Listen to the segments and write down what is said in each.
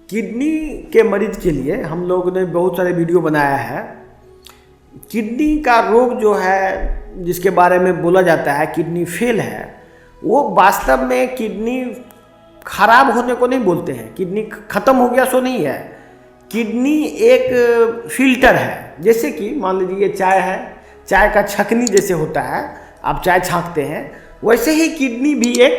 Kidney के मरीज के लिए हम लोगों ने बहुत सारे वीडियो बनाया है। किडनी का रोग जो है, जिसके बारे में बोला जाता है किडनी फेल है, वो वास्तव में किडनी खराब होने को नहीं बोलते हैं। किडनी खत्म हो गया सो नहीं है। किडनी एक फिल्टर है। जैसे कि मान लीजिए चाय है, चाय का छकनी जैसे होता है, आप चाय छांकते हैं, वैसे ही किडनी भी एक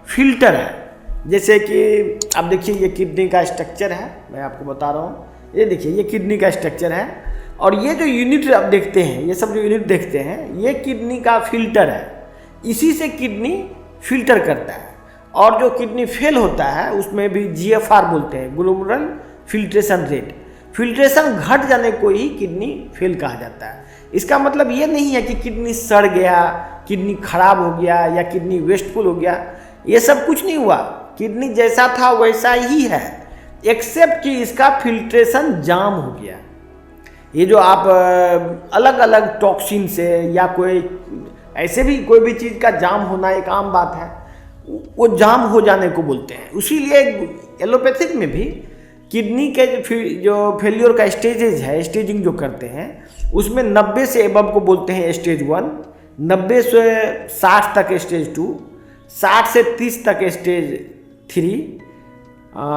फिल्टर है। जैसे कि आप देखिए, ये किडनी का स्ट्रक्चर है, मैं आपको बता रहा हूँ। ये देखिए, ये किडनी का स्ट्रक्चर है, और ये जो यूनिट आप देखते हैं, ये सब जो यूनिट देखते हैं, ये किडनी का फिल्टर है। इसी से किडनी फिल्टर करता है। और जो किडनी फेल होता है उसमें भी GFR बोलते हैं, ग्लोमेरुलर फिल्ट्रेशन रेट। फिल्ट्रेशन घट जाने को ही किडनी फेल कहा जाता है। इसका मतलब ये नहीं है कि किडनी सड़ गया, किडनी खराब हो गया या किडनी वेस्टफुल हो गया। ये सब कुछ नहीं हुआ। किडनी जैसा था वैसा ही है, एक्सेप्ट कि इसका फिल्ट्रेशन जाम हो गया। ये जो आप अलग अलग टॉक्सिन से या कोई ऐसे भी कोई भी चीज़ का जाम होना एक आम बात है, वो जाम हो जाने को बोलते हैं। इसीलिए एलोपैथिक में भी किडनी के जो फेल्योर का स्टेजेज है, स्टेजिंग जो करते हैं, उसमें 90 से एबव को बोलते हैं स्टेज 1, 90 से 60 तक स्टेज 2, 60 से 30 तक स्टेज 3,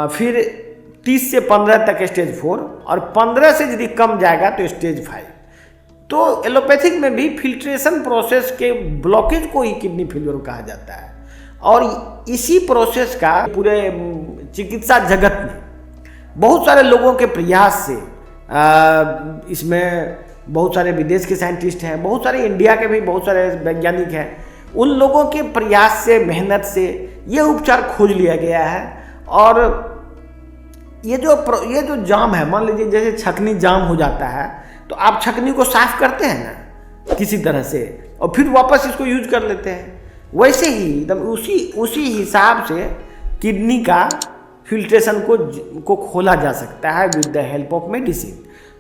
फिर 30 से 15 तक स्टेज 4, और 15 से यदि कम जाएगा तो स्टेज 5। तो एलोपैथिक में भी फिल्ट्रेशन प्रोसेस के ब्लॉकेज को ही किडनी फेल्योर कहा जाता है। और इसी प्रोसेस का पूरे चिकित्सा जगत में बहुत सारे लोगों के प्रयास से, इसमें बहुत सारे विदेश के साइंटिस्ट हैं, बहुत सारे इंडिया के भी बहुत सारे वैज्ञानिक हैं, उन लोगों के प्रयास से, मेहनत से ये उपचार खोज लिया गया है। और ये जो जाम है, मान लीजिए जैसे छकनी जाम हो जाता है, तो आप छकनी को साफ करते हैं ना किसी तरह से, और फिर वापस इसको यूज कर लेते हैं। वैसे ही एकदम उसी हिसाब से किडनी का फिल्ट्रेशन को खोला जा सकता है with the help of medicine.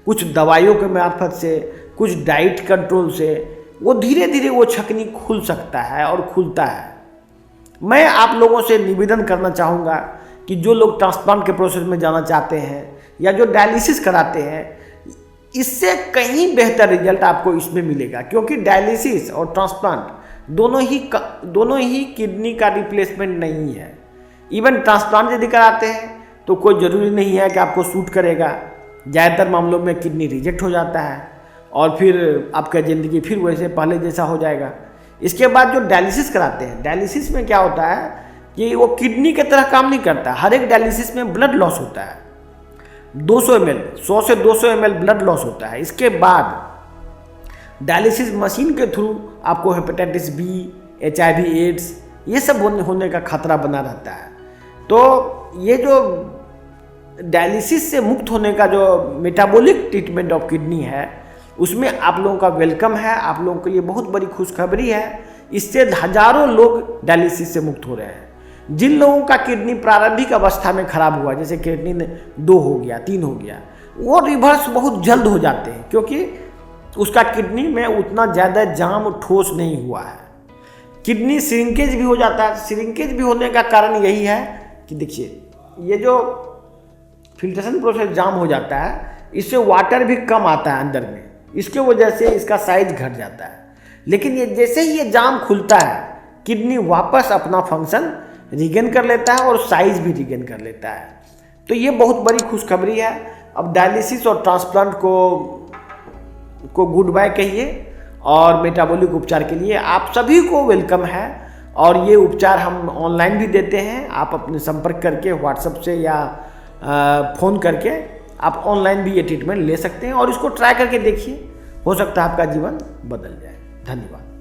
कुछ दवाइयों के मार्फत से, कुछ डाइट कंट्रोल से वो धीरे धीरे वो छकनी खुल सकता है और खुलता है। मैं आप लोगों से निवेदन करना चाहूँगा कि जो लोग ट्रांसप्लांट के प्रोसेस में जाना चाहते हैं या जो डायलिसिस कराते हैं, इससे कहीं बेहतर रिजल्ट आपको इसमें मिलेगा। क्योंकि डायलिसिस और ट्रांसप्लांट दोनों ही किडनी का रिप्लेसमेंट नहीं है। इवन ट्रांसप्लांट यदि कराते हैं तो कोई ज़रूरी नहीं है कि आपको सूट करेगा। ज़्यादातर मामलों में किडनी रिजेक्ट हो जाता है और फिर आपका ज़िंदगी फिर वैसे पहले जैसा हो जाएगा। इसके बाद जो डायलिसिस कराते हैं, डायलिसिस में क्या होता है कि वो किडनी की तरह काम नहीं करता। हर एक डायलिसिस में ब्लड लॉस होता है, 200 ml, 100 से 200 ml ब्लड लॉस होता है। इसके बाद डायलिसिस मशीन के थ्रू आपको हेपेटाइटिस B, HIV एड्स ये सब होने का खतरा बना रहता है। तो ये जो डायलिसिस से मुक्त होने का जो मेटाबॉलिक ट्रीटमेंट ऑफ किडनी है, उसमें आप लोगों का वेलकम है। आप लोगों के लिए बहुत बड़ी खुशखबरी है। इससे हजारों लोग डायलिसिस से मुक्त हो रहे हैं। जिन लोगों का किडनी प्रारंभिक अवस्था में खराब हुआ, जैसे किडनी 2 हो गया, 3 हो गया, वो रिवर्स बहुत जल्द हो जाते हैं, क्योंकि उसका किडनी में उतना ज़्यादा जाम ठोस नहीं हुआ है। किडनी श्रिंकेज भी हो जाता है। श्रिंकेज भी होने का कारण यही है कि देखिए, ये जो फिल्ट्रेशन प्रोसेस जाम हो जाता है, इससे वाटर भी कम आता है अंदर में, इसके वजह से इसका साइज घट जाता है। लेकिन ये जैसे ही ये जाम खुलता है, किडनी वापस अपना फंक्शन रिगेन कर लेता है और साइज भी रिगेन कर लेता है। तो ये बहुत बड़ी खुशखबरी है। अब डायलिसिस और ट्रांसप्लांट को गुड बाय कहिए, और मेटाबॉलिक उपचार के लिए आप सभी को वेलकम है। और ये उपचार हम ऑनलाइन भी देते हैं। आप अपने संपर्क करके व्हाट्सएप से या फ़ोन करके आप ऑनलाइन भी ये ट्रीटमेंट ले सकते हैं, और इसको ट्राई करके देखिए, हो सकता है आपका जीवन बदल जाए। धन्यवाद।